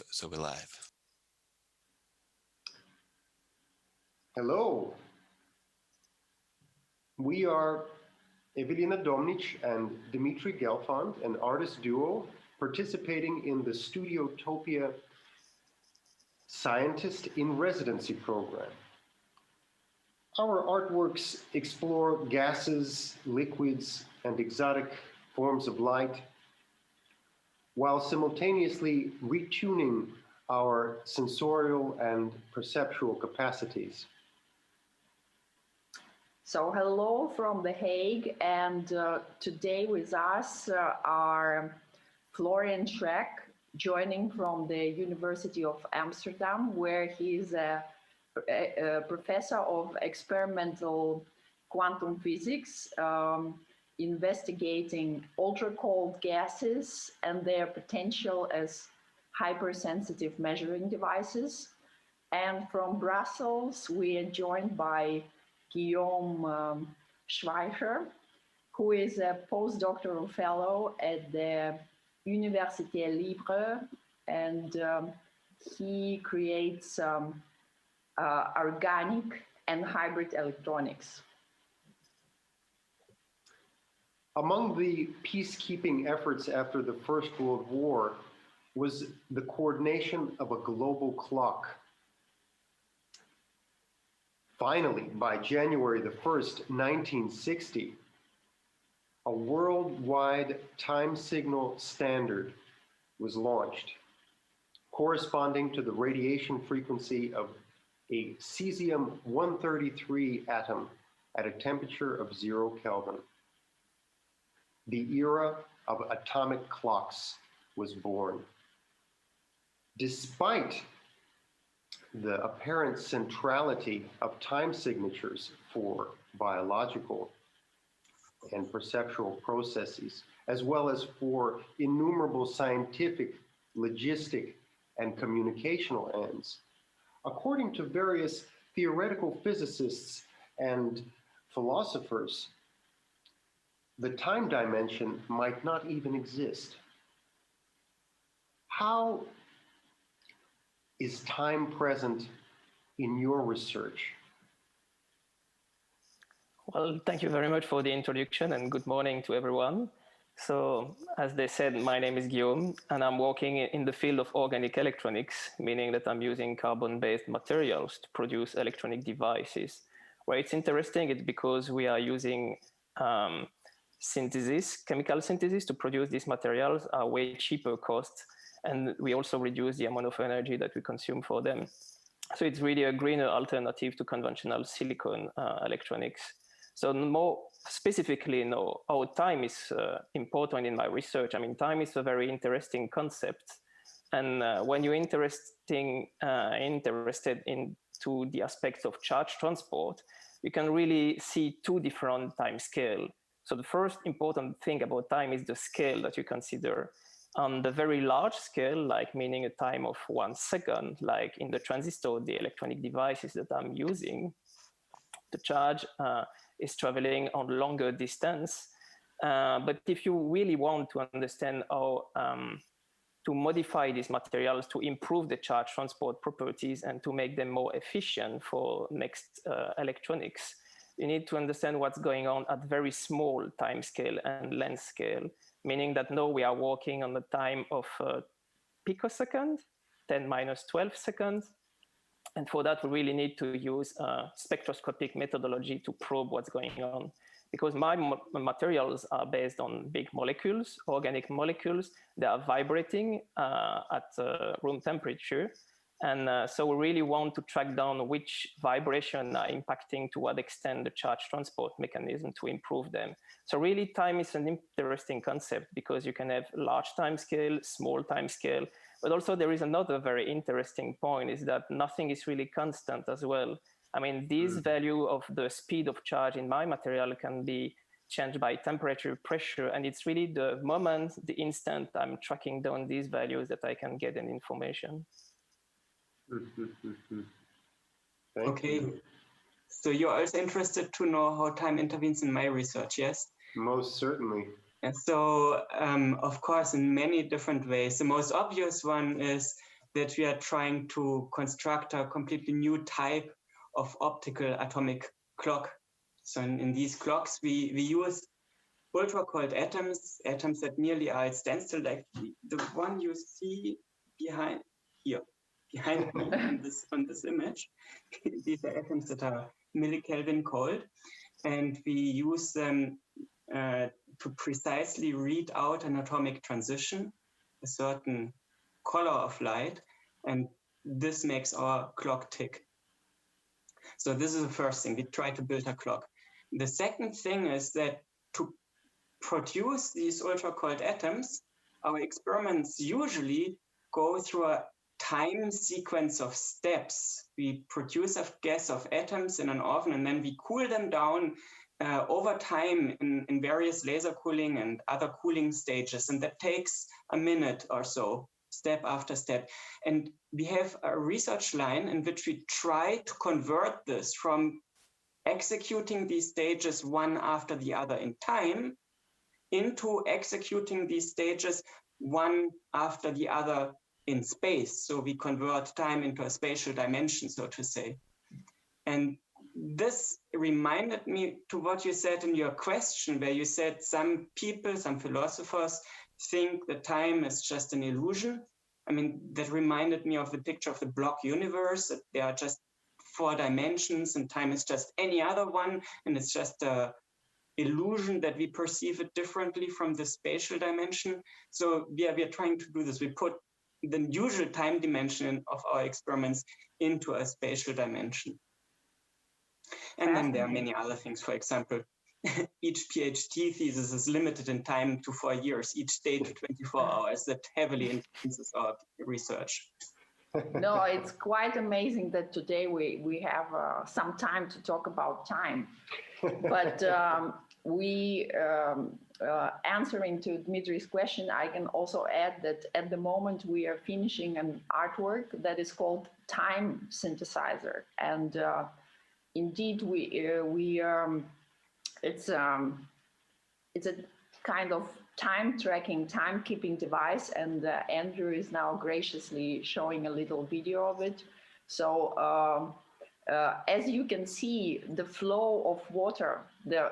So we're live. Hello. We are Evelina Domnitch and Dmitry Gelfand, an artist duo participating in the Studiotopia Scientist in Residency program. Our artworks explore gases, liquids, and exotic forms of light, while simultaneously retuning our sensorial and perceptual capacities. So hello from The Hague, and today with us are Florian Schreck, joining from the University of Amsterdam, where he is a professor of experimental quantum physics, investigating ultra-cold gases and their potential as hypersensitive measuring devices. And from Brussels, we are joined by Guillaume Schweicher, who is a postdoctoral fellow at the Université Libre, and he creates organic and hybrid electronics. Among the peacekeeping efforts after the First World War was the coordination of a global clock. Finally, by January the 1st, 1960, a worldwide time signal standard was launched, corresponding to the radiation frequency of a cesium-133 atom at a temperature of 0 Kelvin. The era of atomic clocks was born. Despite the apparent centrality of time signatures for biological and perceptual processes, as well as for innumerable scientific, logistic, and communicational ends, according to various theoretical physicists and philosophers, the time dimension might not even exist. How is time present in your research? Well, thank you very much for the introduction and good morning to everyone. So, as they said, my name is Guillaume and I'm working in the field of organic electronics, meaning that I'm using carbon-based materials to produce electronic devices. Where it's interesting, it's because we are using chemical synthesis to produce these materials are way cheaper cost, and we also reduce the amount of energy that we consume for them. So it's really a greener alternative to conventional silicon electronics. So more specifically, how time is important in my research. I mean, time is a very interesting concept. And when you're interested into the aspects of charge transport, you can really see two different time scales. So the first important thing about time is the scale that you consider. On the very large scale, like meaning a time of 1 second, like in the transistor, the electronic devices that I'm using, the charge is traveling on longer distance. But if you really want to understand how to modify these materials to improve the charge transport properties and to make them more efficient for next electronics, you need to understand what's going on at very small time scale and length scale, meaning that now we are working on the time of picosecond, 10⁻12 seconds. And for that, we really need to use spectroscopic methodology to probe what's going on. Because my materials are based on big molecules, organic molecules. They are vibrating at room temperature. And so we really want to track down which vibration are impacting to what extent the charge transport mechanism to improve them. So really time is an interesting concept because you can have large time scale, small time scale, but also there is another very interesting point is that nothing is really constant as well. I mean, this value of the speed of charge in my material can be changed by temperature, pressure, and it's really the moment, the instant I'm tracking down these values that I can get an information. Okay, so you're also interested to know how time intervenes in my research, yes? Most certainly. And so, of course, in many different ways. The most obvious one is that we are trying to construct a completely new type of optical atomic clock. So in these clocks, we use ultra-cold atoms that nearly are at standstill, like the one you see behind me on this image. These are atoms that are millikelvin cold, and we use them to precisely read out an atomic transition, a certain color of light, and this makes our clock tick. So this is the first thing, we try to build a clock. The second thing is that to produce these ultra-cold atoms, our experiments usually go through a time sequence of steps. We produce a gas of atoms in an oven, and then we cool them down over time in various laser cooling and other cooling stages. And that takes a minute or so, step after step. And we have a research line in which we try to convert this from executing these stages one after the other in time into executing these stages one after the other in space. So we convert time into a spatial dimension, so to say. And this reminded me to what you said in your question, where you said some people, some philosophers think that time is just an illusion. I mean, that reminded me of the picture of the block universe, that there are just 4 dimensions and time is just any other one, and it's just a illusion that we perceive it differently from the spatial dimension. So we are trying to do this. We put the usual time dimension of our experiments into a spatial dimension. And then there are many other things. For example, each PhD thesis is limited in time to 4 years, each day to 24 hours. That heavily influences our research. No, it's quite amazing that today we have some time to talk about time. But answering to Dmitry's question, I can also add that at the moment we are finishing an artwork that is called Time Synthesizer. And indeed, it's a kind of time tracking, time keeping device, and Andrew is now graciously showing a little video of it. So as you can see, the flow of water, the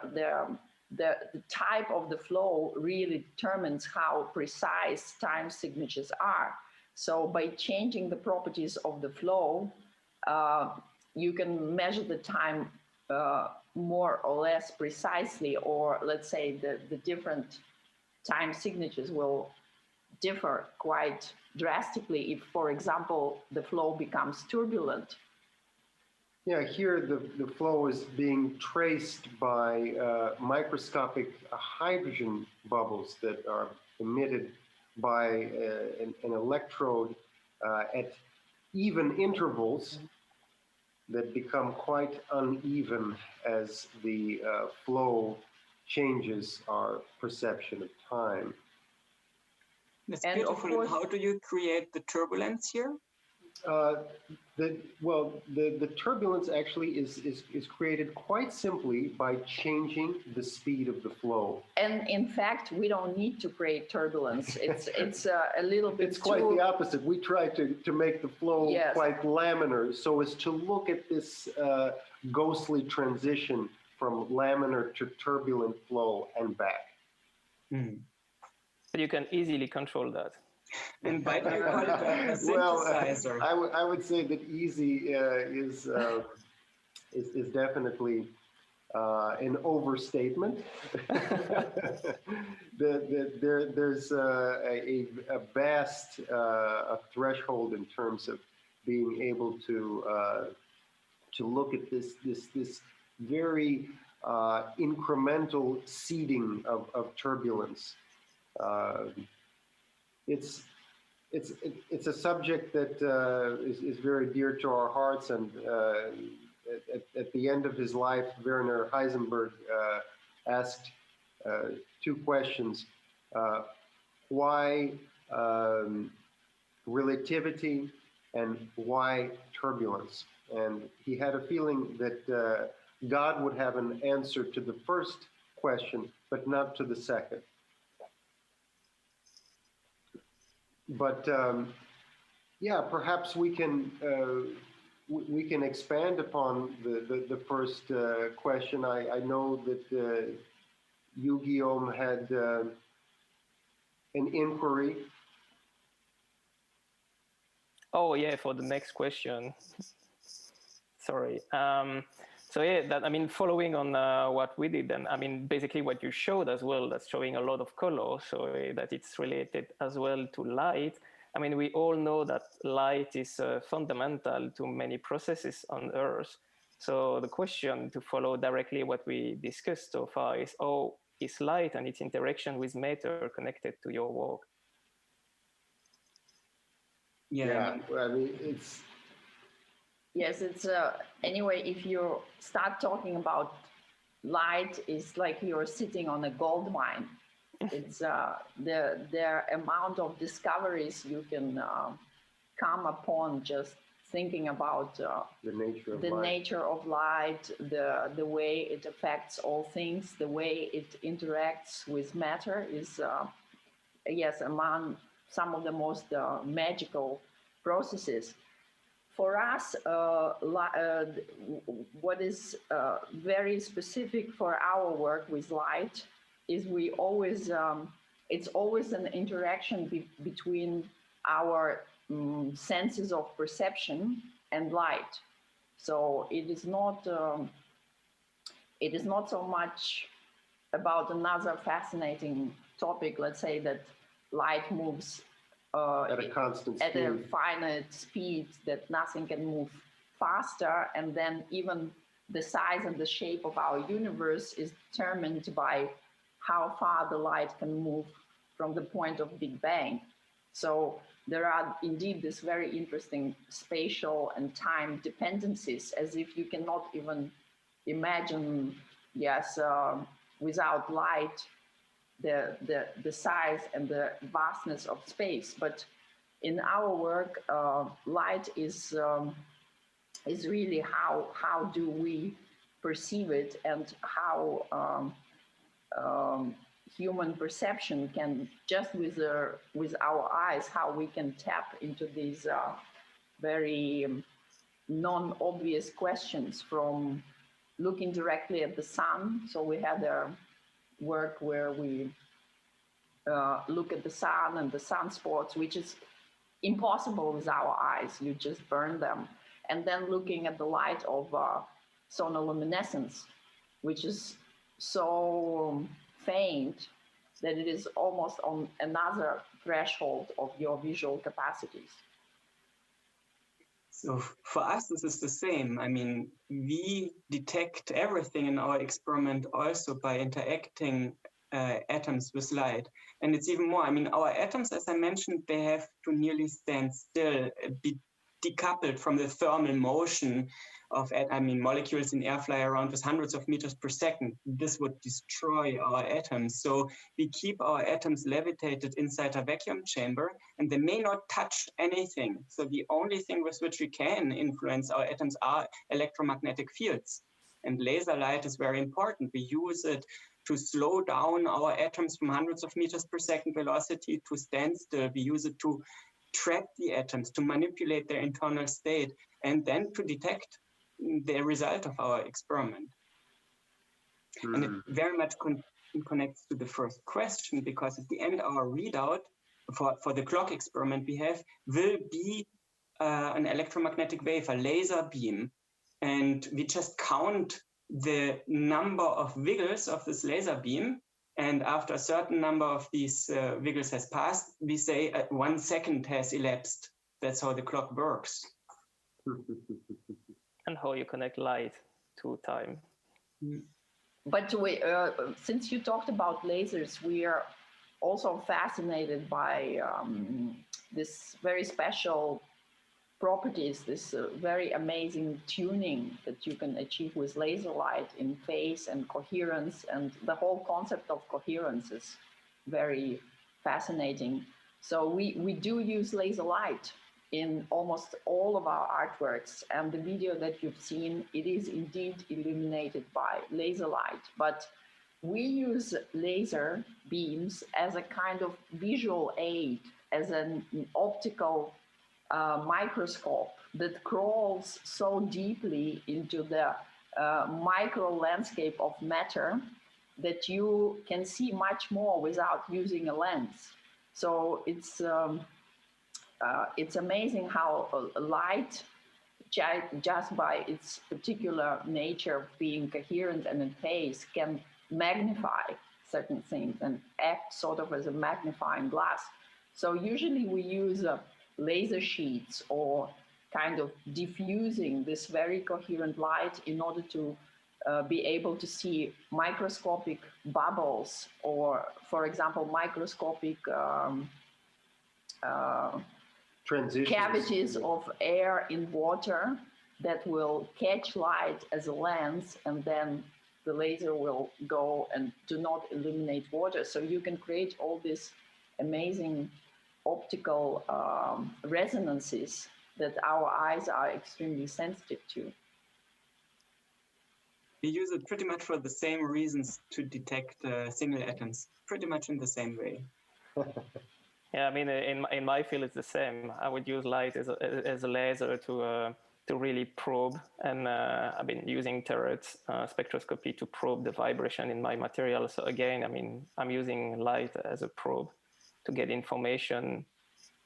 type of the flow really determines how precise time signatures are. So by changing the properties of the flow, you can measure the time more or less precisely, or let's say the different time signatures will differ quite drastically if, for example, the flow becomes turbulent. Yeah, here the flow is being traced by microscopic hydrogen bubbles that are emitted by an electrode at even intervals that become quite uneven as the flow changes our perception of time. That's beautiful. And how do you create the turbulence here? The turbulence actually is created quite simply by changing the speed of the flow. And in fact, we don't need to create turbulence. It's a little bit. It's quite the opposite. We try to make the flow quite laminar, so as to look at this ghostly transition from laminar to turbulent flow and back. But you can easily control that. And by the way, call it a synthesizer. Well, I would say that easy is definitely an overstatement. There's a vast threshold in terms of being able to look at this very incremental seeding of turbulence. It's a subject that is very dear to our hearts, and at the end of his life, Werner Heisenberg asked 2 questions: why relativity, and why turbulence? And he had a feeling that God would have an answer to the first question, but not to the second. But Yeah, perhaps we can expand upon the first question. I know that you, Guillaume, had an inquiry. Oh yeah, for the next question. Sorry. So yeah, that, I mean, following on what we did, and I mean, basically what you showed as well, that's showing a lot of color, so that it's related as well to light. I mean, we all know that light is fundamental to many processes on Earth. So the question to follow directly what we discussed so far is, how is light and its interaction with matter connected to your work? Yeah, I mean, it's... Yes, it's anyway, if you start talking about light, it's like you're sitting on a gold mine. It's the amount of discoveries you can come upon just thinking about the nature of light, the way it affects all things, the way it interacts with matter is yes, among some of the most magical processes. For us, what is very specific for our work with light is we always, it's always an interaction between our senses of perception and light. So it is not so much about another fascinating topic, let's say that light moves at a constant speed, at a finite speed, that nothing can move faster, and then even the size and the shape of our universe is determined by how far the light can move from the point of Big Bang. So there are indeed this very interesting spatial and time dependencies, as if you cannot even imagine, yes, without light, the size and the vastness of space. But in our work, light is really how do we perceive it, and how human perception can, just with our eyes, how we can tap into these very non-obvious questions, from looking directly at the sun. So we had a work where we look at the sun and the sunspots, which is impossible with our eyes. You just burn them. And then looking at the light of sonoluminescence, which is so faint that it is almost on another threshold of your visual capacities. So for us, this is the same. I mean, we detect everything in our experiment also by interacting atoms with light. And it's even more, I mean, our atoms, as I mentioned, they have to nearly stand still, be decoupled from the thermal motion of, I mean, molecules in air fly around with hundreds of meters per second. This would destroy our atoms. So we keep our atoms levitated inside a vacuum chamber, and they may not touch anything. So the only thing with which we can influence our atoms are electromagnetic fields. And laser light is very important. We use it to slow down our atoms from hundreds of meters per second velocity to standstill. We use it to trap the atoms, to manipulate their internal state, and then to detect the result of our experiment. And it very much connects to the first question, because at the end, our readout for the clock experiment we have will be an electromagnetic wave, a laser beam. And we just count the number of wiggles of this laser beam. And after a certain number of these wiggles has passed, we say 1 second has elapsed. That's how the clock works. And how you connect light to time. But we, since you talked about lasers, we are also fascinated by this very special properties, this very amazing tuning that you can achieve with laser light in phase and coherence, and the whole concept of coherence is very fascinating. So we do use laser light in almost all of our artworks, and the video that you've seen, it is indeed illuminated by laser light, but we use laser beams as a kind of visual aid, as an optical microscope that crawls so deeply into the micro landscape of matter that you can see much more without using a lens. So it's amazing how light, just by its particular nature of being coherent and in phase, can magnify certain things and act sort of as a magnifying glass. So usually we use laser sheets or kind of diffusing this very coherent light in order to be able to see microscopic bubbles or, for example, microscopic cavities of air in water that will catch light as a lens, and then the laser will go and do not illuminate water. So you can create all these amazing optical resonances that our eyes are extremely sensitive to. We use it pretty much for the same reasons to detect single atoms, pretty much in the same way. Yeah, I mean, in my field, it's the same. I would use light as a laser to really probe, and I've been using terahertz spectroscopy to probe the vibration in my material. So again, I mean, I'm using light as a probe to get information.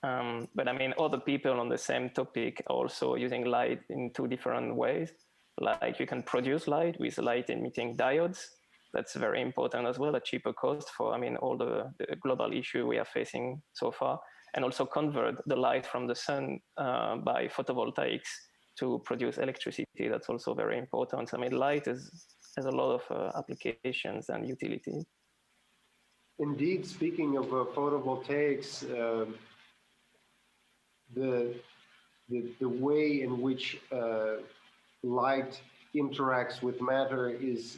But I mean, other people on the same topic are also using light in two different ways. Like you can produce light with light emitting diodes. That's very important as well, a cheaper cost for, I mean, all the global issue we are facing so far, and also convert the light from the sun by photovoltaics to produce electricity. That's also very important. I mean, light has a lot of applications and utilities. Indeed, speaking of photovoltaics, the way in which light interacts with matter is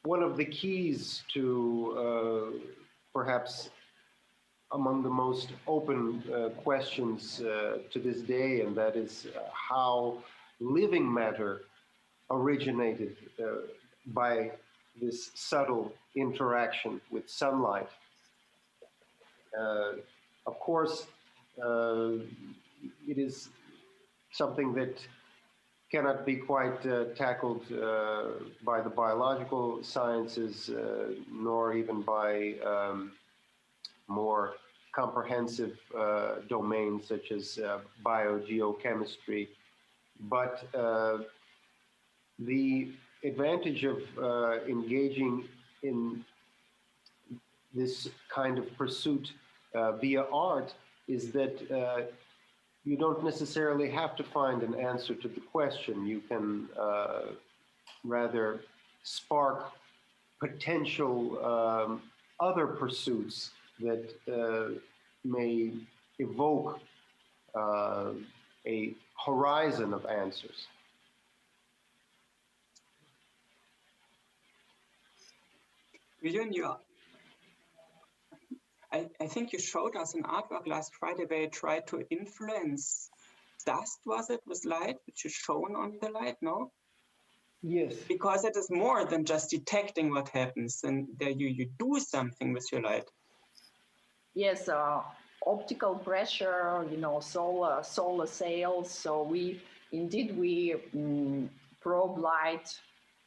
one of the keys to perhaps among the most open questions to this day, and that is how living matter originated by this subtle interaction with sunlight. Of course, it is something that cannot be quite tackled by the biological sciences, nor even by more comprehensive domains such as biogeochemistry. But the advantage of engaging in this kind of pursuit via art is that you don't necessarily have to find an answer to the question. You can rather spark potential other pursuits that may evoke a horizon of answers. Guillaume, I think you showed us an artwork last Friday where you tried to influence dust, was it, with light, which is shown on the light, no? Yes. Because it is more than just detecting what happens, and there you do something with your light. Yes, optical pressure, you know, solar sails. So we probe light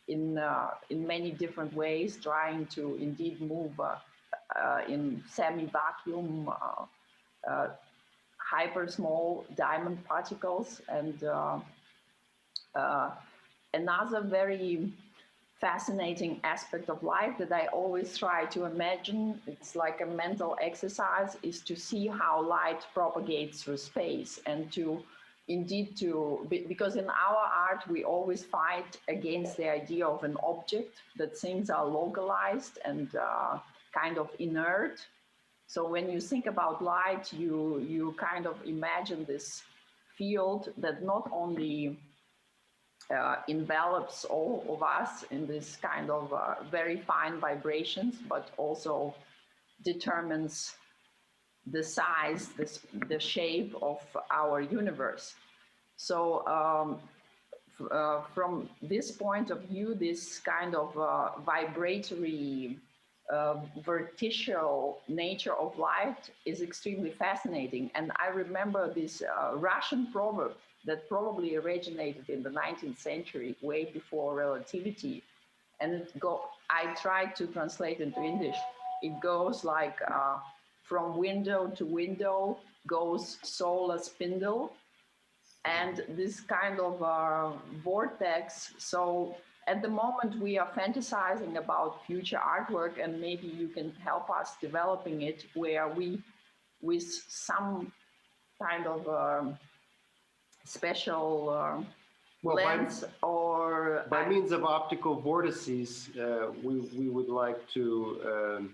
in many different ways, trying to indeed move in semi-vacuum, hyper small diamond particles. And another very fascinating aspect of life that I always try to imagine, it's like a mental exercise, is to see how light propagates through space, and because in our art we always fight against the idea of an object, that things are localized and kind of inert. So when you think about light, you kind of imagine this field that not only envelops all of us in this kind of very fine vibrations, but also determines the size, the shape of our universe. So from this point of view, this kind of vibratory vertical nature of light is extremely fascinating. And I remember this Russian proverb that probably originated in the 19th century, way before relativity. And I tried to translate into English. It goes like, from window to window goes solar spindle. And this kind of vortex. So at the moment we are fantasizing about future artwork, and maybe you can help us developing it, where we, with some kind of special lens or by means of optical vortices, we would like to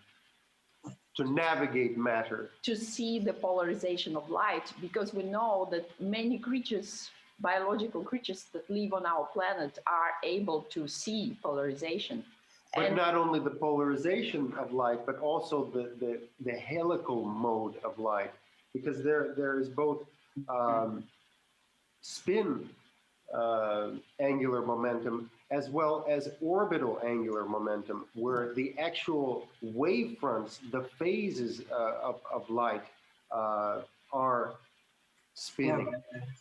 navigate matter, to see the polarization of light, because we know that many creatures, biological creatures that live on our planet, are able to see polarization. But not only the polarization of light, but also the helical mode of light, because there is both spin angular momentum as well as orbital angular momentum, where the actual wave fronts, the phases of light are spinning.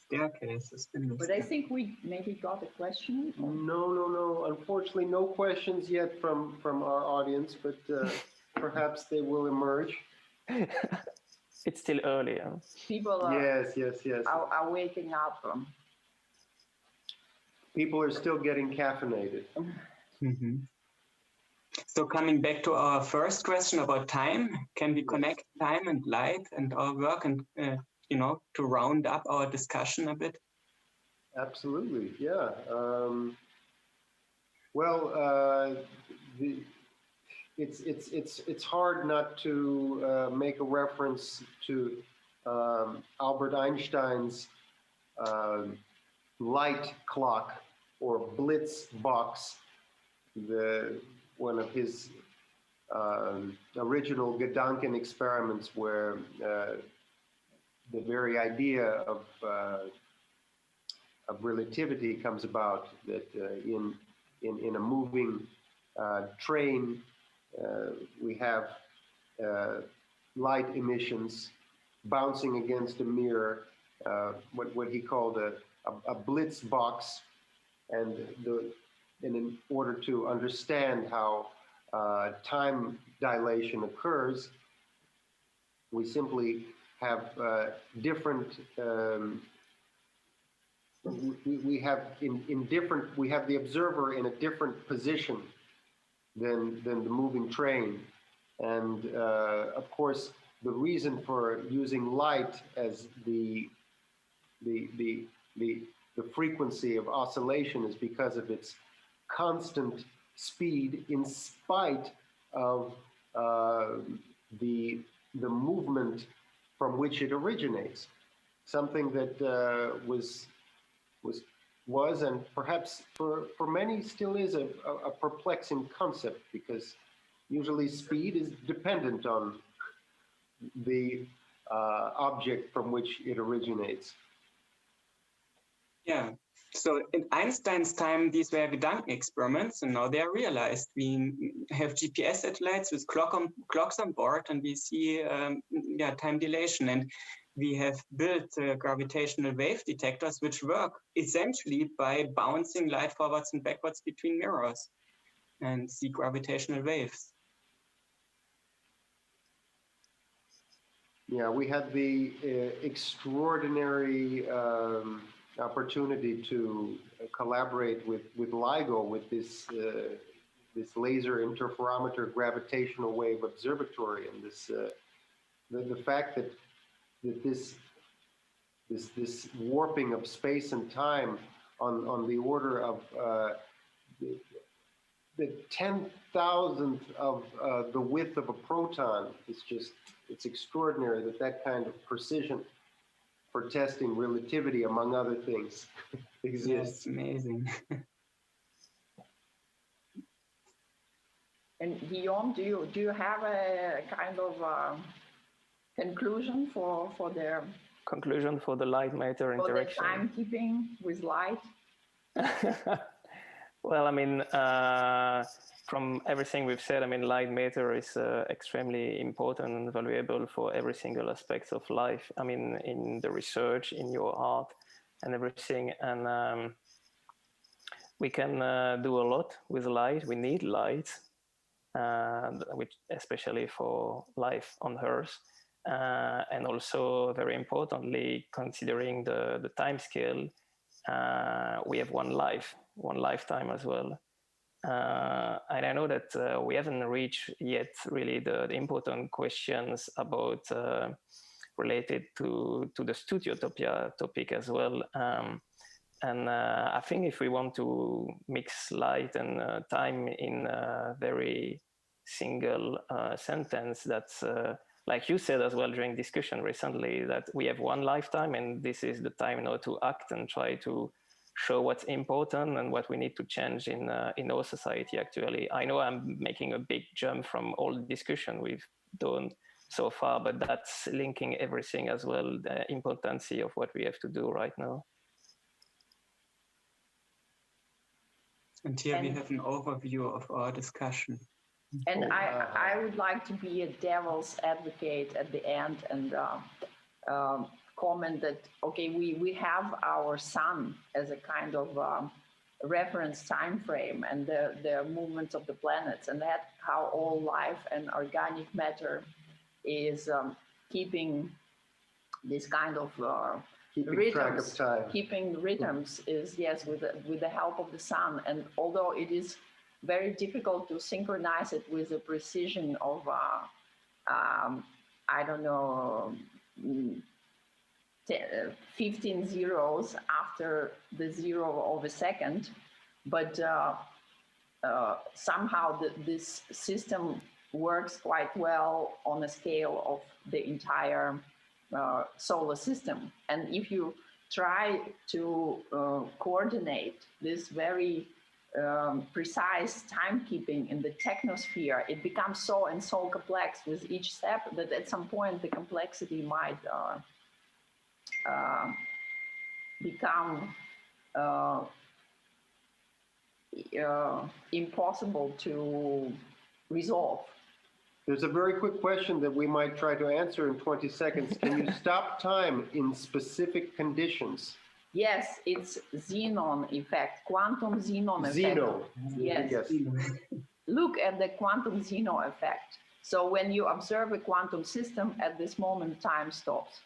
Yeah, okay, so spinning. But I think we maybe got a question. No. Unfortunately, no questions yet from our audience, but perhaps they will emerge. It's still early. People yes. Are waking up. People are still getting caffeinated. Mm-hmm. So coming back to our first question about time, can we connect time and light and our work, and to round up our discussion a bit? Absolutely, yeah. It's hard not to make a reference to Albert Einstein's light clock, or blitz box, one of his original Gedanken experiments, where the very idea of relativity comes about, that in a moving train we have light emissions bouncing against a mirror, what he called a blitz box, and in order to understand how time dilation occurs, we simply have different. We have the observer in a different position than the moving train, and of course the reason for using light as the frequency of oscillation is because of its constant speed in spite of the movement from which it originates. Something that was and perhaps for many still is a perplexing concept, because usually speed is dependent on the object from which it originates. Yeah. So in Einstein's time, these were Gedanken experiments, and now they are realized. We have GPS satellites with clocks on board, and we see time dilation. And we have built gravitational wave detectors, which work essentially by bouncing light forwards and backwards between mirrors and see gravitational waves. Yeah, we had the extraordinary opportunity to collaborate with LIGO, with this laser interferometer gravitational wave observatory, and this the fact that this warping of space and time on the order of the 10,000th of the width of a proton is just, it's extraordinary that kind of precision for testing relativity, among other things, exists. Yeah, it's amazing. And Guillaume, do you have a kind of conclusion for the conclusion for the light matter interaction? For the timekeeping with light? Well, I mean, from everything we've said, I mean, light matter is extremely important and valuable for every single aspect of life. I mean, in the research, in your art, and everything. And we can do a lot with light. We need light, which especially for life on Earth. And also, very importantly, considering the time scale, we have one lifetime as well. And I know that we haven't reached yet really the important questions about related to the Studiotopia topic as well. And I think if we want to mix light and time in a very single sentence, that's like you said as well during discussion recently, that we have one lifetime and this is the time now to act and try to show what's important and what we need to change in our society. Actually, I know I'm making a big jump from all the discussion we've done so far, but that's linking everything as well, the importance of what we have to do right now. And here we have an overview of our discussion. And I would like to be a devil's advocate at the end and comment that, okay, we have our sun as a kind of reference time frame and the movements of the planets, and that's how all life and organic matter is keeping this kind of rhythms. Keeping rhythms is, yes, with the help of the sun. And although it is very difficult to synchronize it with the precision of, I don't know, 15 zeros after the zero of a second, but somehow this system works quite well on a scale of the entire solar system. And if you try to coordinate this very precise timekeeping in the technosphere, it becomes so and so complex with each step that at some point the complexity might become impossible to resolve. There's a very quick question that we might try to answer in 20 seconds. Can you stop time in specific conditions? Yes, it's xenon effect, quantum xenon effect. Xeno. Yes. Look at the quantum xeno effect. So when you observe a quantum system, at this moment, time stops.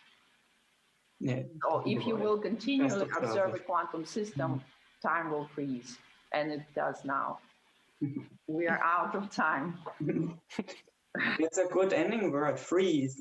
Yeah. So if you will continually observe a quantum system, time will freeze. And it does now. We are out of time. It's a good ending word, freeze.